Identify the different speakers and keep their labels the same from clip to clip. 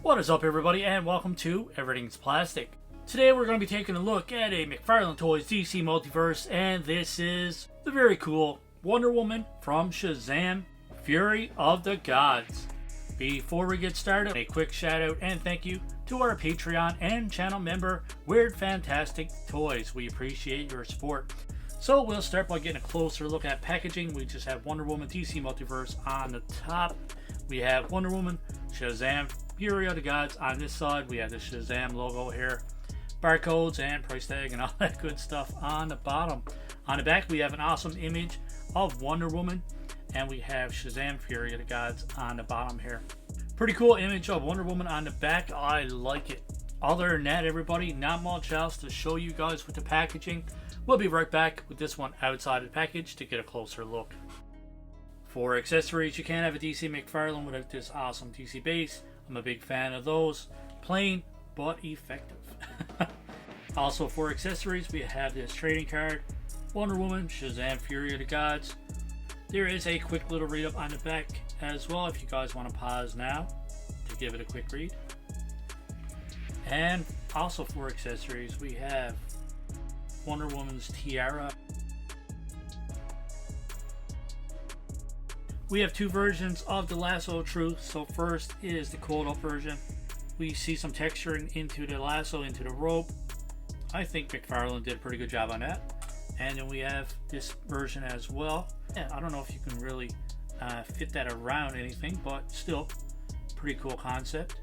Speaker 1: What is up, everybody, and welcome to Everything's Plastic. Today we're going to be taking a look at a McFarlane Toys DC Multiverse, and this is the very cool Wonder Woman from Shazam, Fury of the Gods. Before we get started, a quick shout out and thank you to our Patreon and channel member, Weird Fantastic Toys. We appreciate your support. So we'll start by getting a closer look at packaging. We just have Wonder Woman DC Multiverse on the top. We have Wonder Woman, Shazam, Fury of the Gods on this side. We have the Shazam logo here, barcodes and price tag and all that good stuff on the bottom. On the back we have an awesome image of Wonder Woman, and we have Shazam, Fury of the Gods on the bottom here. Pretty cool image of Wonder Woman on the back. I like it. Other than that, everybody, not much else to show you guys with the packaging. We'll be right back with this one outside of the package to get a closer look. For accessories, you can't have a DC McFarlane without this awesome DC base. I'm a big fan of those. Plain but effective. Also, for accessories, we have this trading card, Wonder Woman, Shazam, Fury of the Gods. There is a quick little read up on the back as well if you guys want to pause now to give it a quick read. And also for accessories, we have Wonder Woman's tiara. We have two versions of the lasso of truth. So first is the coiled up version. We see some texturing into the lasso, into the rope. I think McFarlane did a pretty good job on that. And then we have this version as well. Yeah, I don't know if you can really fit that around anything, but still pretty cool concept.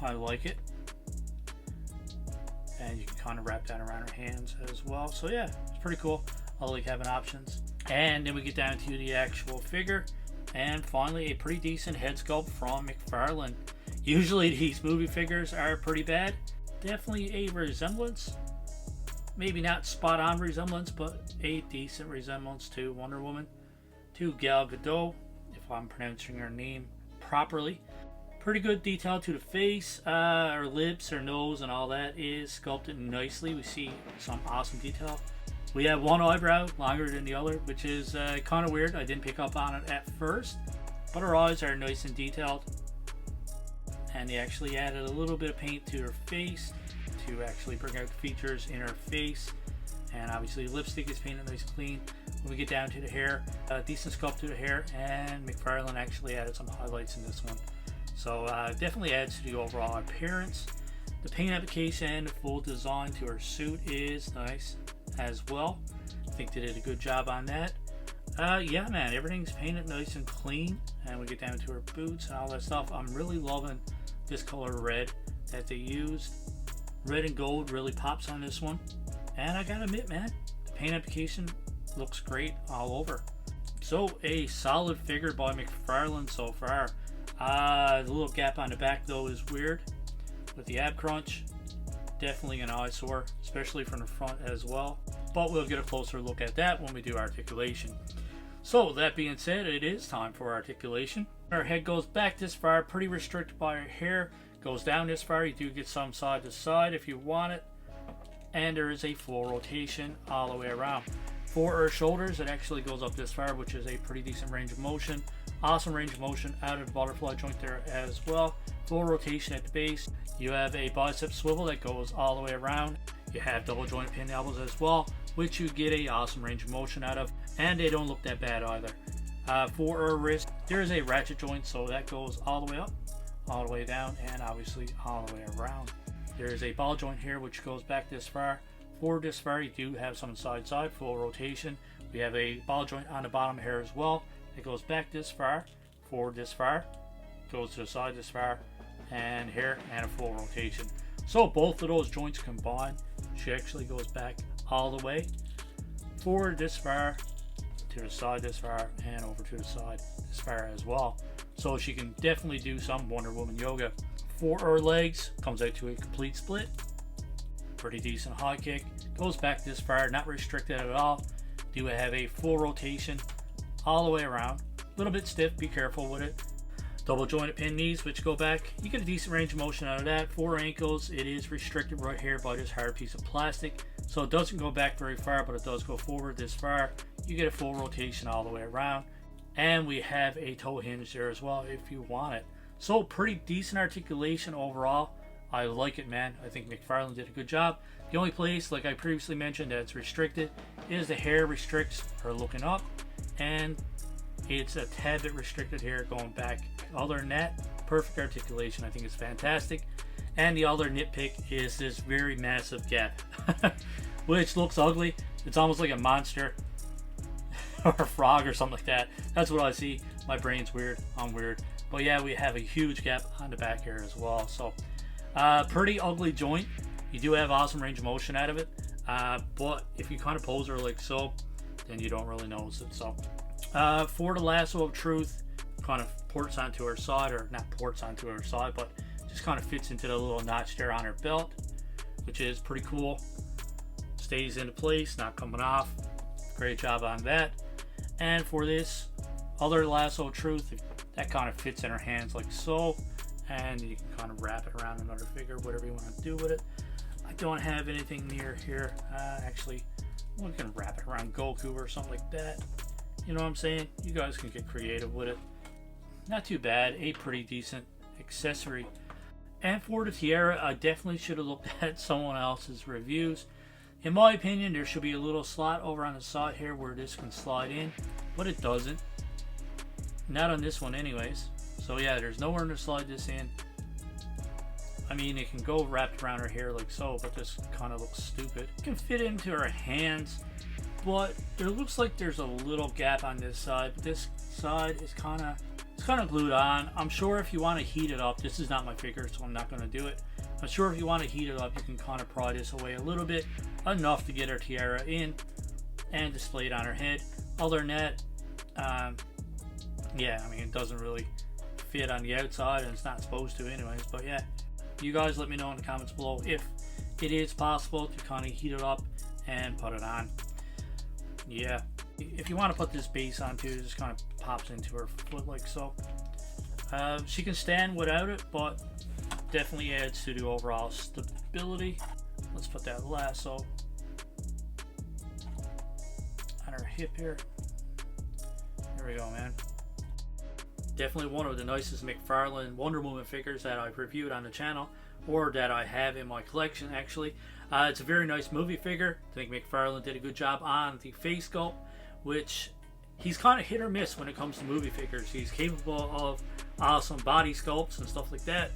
Speaker 1: I like it. And you can kind of wrap that around her hands as well. So yeah, it's pretty cool. I like having options. And then we get down to the actual figure, and finally a pretty decent head sculpt from McFarlane. Usually these movie figures are pretty bad. Definitely a resemblance, maybe not spot on resemblance, but a decent resemblance to Wonder Woman, to Gal Gadot, if I'm pronouncing her name properly. Pretty good detail to the face, her lips, her nose, and all that is sculpted nicely. We see some awesome detail. We have one eyebrow longer than the other, which is kind of weird. I didn't pick up on it at first, but her eyes are nice and detailed. And they actually added a little bit of paint to her face to actually bring out the features in her face. And obviously lipstick is painted nice and clean. When we get down to the hair, decent sculpt to the hair, and McFarlane actually added some highlights in this one. So definitely adds to the overall appearance. The paint application, the full design to her suit is nice as well. I think they did a good job on that. Yeah, man, everything's painted nice and clean. And we get down to her boots and all that stuff. I'm really loving this color red that they used. Red and gold really pops on this one. And I gotta admit, man, the paint application looks great all over. So a solid figure by McFarlane so far. The little gap on the back though is weird with the ab crunch. Definitely an eyesore, especially from the front as well. But we'll get a closer look at that when we do articulation. So that being said, it is time for articulation. Her head goes back this far, pretty restricted by her hair. Goes down this far. You do get some side to side if you want it. And there is a full rotation all the way around. For her shoulders, it actually goes up this far, which is a pretty decent range of motion. Awesome range of motion out of the butterfly joint there as well. Full rotation at the base. You have a bicep swivel that goes all the way around. You have double joint pin elbows as well, which you get a awesome range of motion out of, and they don't look that bad either. For her wrist, there is a ratchet joint, so that goes all the way up, all the way down, and obviously all the way around. There is a ball joint here which goes back this far. For this far, you do have some side full rotation. We have a ball joint on the bottom here as well. It goes back this far, forward this far, goes to the side this far, and here, and a full rotation. So both of those joints combined, she actually goes back all the way, forward this far, to the side this far, and over to the side this far as well. So she can definitely do some Wonder Woman yoga. For her legs, comes out to a complete split. Pretty decent high kick. Goes back this far, not restricted at all. Do have a full rotation all the way around. A little bit stiff, be careful with it. Double jointed pin knees which go back. You get a decent range of motion out of that. For ankles, it is restricted right here by this hard piece of plastic. So it doesn't go back very far, but it does go forward this far. You get a full rotation all the way around. And we have a toe hinge there as well if you want it. So pretty decent articulation overall. I like it, man. I think McFarlane did a good job. The only place, like I previously mentioned, that's restricted is the hair restricts her looking up, and it's a tad bit restricted here going back. Other than that, perfect articulation. I think it's fantastic. And the other nitpick is this very massive gap, which looks ugly. It's almost like a monster or a frog or something like that. That's what I see. My brain's weird. I'm weird. But yeah, we have a huge gap on the back here as well. So pretty ugly joint. You do have awesome range of motion out of it. But if you kind of pose her like so, then you don't really notice it. So for the lasso of truth, kind of ports onto her side, or not ports onto her side, but just kind of fits into the little notch there on her belt, which is pretty cool. Stays into place, not coming off. Great job on that. And for this other lasso of truth, that kind of fits in her hands like so, and you can kind of wrap it around another figure, whatever you want to do with it. I don't have anything near here. Actually, we can wrap it around Goku or something like that. You know what I'm saying? You guys can get creative with it. Not too bad. A pretty decent accessory. And for the tiara, I definitely should have looked at someone else's reviews. In my opinion, there should be a little slot over on the side here where this can slide in, but it doesn't. Not on this one anyways. So yeah, there's nowhere to slide this in. I mean, it can go wrapped around her hair like so, but this kind of looks stupid. It can fit into her hands, but there looks like there's a little gap on this side. But this side is kind of glued on. I'm sure if you want to heat it up, this is not my figure, so I'm not going to do it. I'm sure if you want to heat it up, you can kind of pry this away a little bit, enough to get her tiara in and display it on her head. Other than that, yeah, I mean, it doesn't really fit on the outside, and it's not supposed to anyways. But yeah, you guys let me know in the comments below if it is possible to kind of heat it up and put it on. Yeah, if you want to put this base on too, it just kind of pops into her foot like so. She can stand without it, but definitely adds to the overall stability. Let's put that lasso on her hip here. There we go, man. Definitely one of the nicest McFarlane Wonder Woman figures that I've reviewed on the channel, or that I have in my collection actually. It's a very nice movie figure. I think McFarlane did a good job on the face sculpt, which he's kind of hit or miss when it comes to movie figures. He's capable of awesome body sculpts and stuff like that,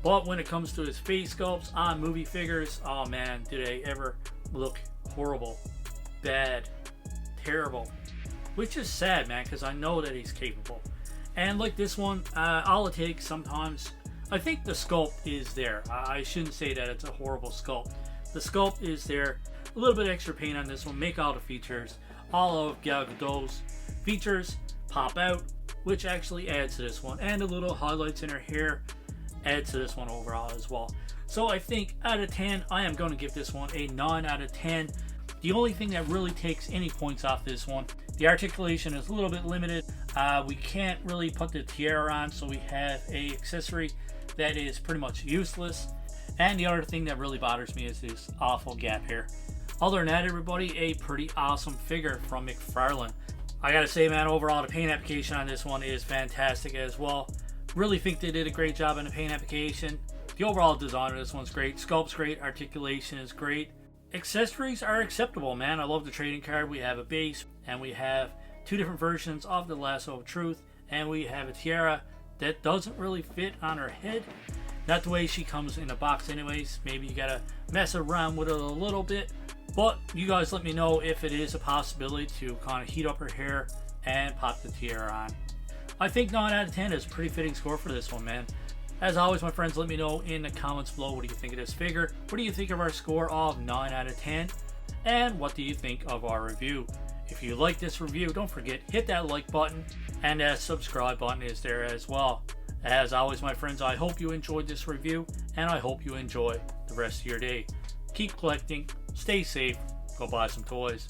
Speaker 1: but when it comes to his face sculpts on movie figures, oh man, do they ever look horrible, bad, terrible. Which is sad, man, because I know that he's capable. And like this one, all it takes sometimes, I think the sculpt is there. I shouldn't say that it's a horrible sculpt. The sculpt is there. A little bit extra paint on this one, make all the features. All of Gal Gadot's features pop out, which actually adds to this one. And the little highlights in her hair add to this one overall as well. So I think out of 10, I am going to give this one a 9 out of 10. The only thing that really takes any points off this one, the articulation is a little bit limited. We can't really put the tiara on, so we have a accessory that is pretty much useless. And the other thing that really bothers me is this awful gap here. Other than that, everybody, a pretty awesome figure from McFarlane. I gotta say, man, overall the paint application on this one is fantastic as well. Really think they did a great job on the paint application. The overall design of this one's great. Sculpt's great. Articulation is great. Accessories are acceptable, man. I love the trading card. We have a base, and we have two different versions of the lasso of truth, and we have a tiara that doesn't really fit on her head. Not the way she comes in a box anyways. Maybe you gotta mess around with it a little bit. But you guys let me know if it is a possibility to kind of heat up her hair and pop the tiara on. I think 9 out of 10 is a pretty fitting score for this one, man. As always, my friends, let me know in the comments below, what do you think of this figure? What do you think of our score of 9 out of 10? And what do you think of our review? If you like this review, don't forget, hit that like button, and that subscribe button is there as well. As always, my friends, I hope you enjoyed this review, and I hope you enjoy the rest of your day. Keep collecting, stay safe, go buy some toys.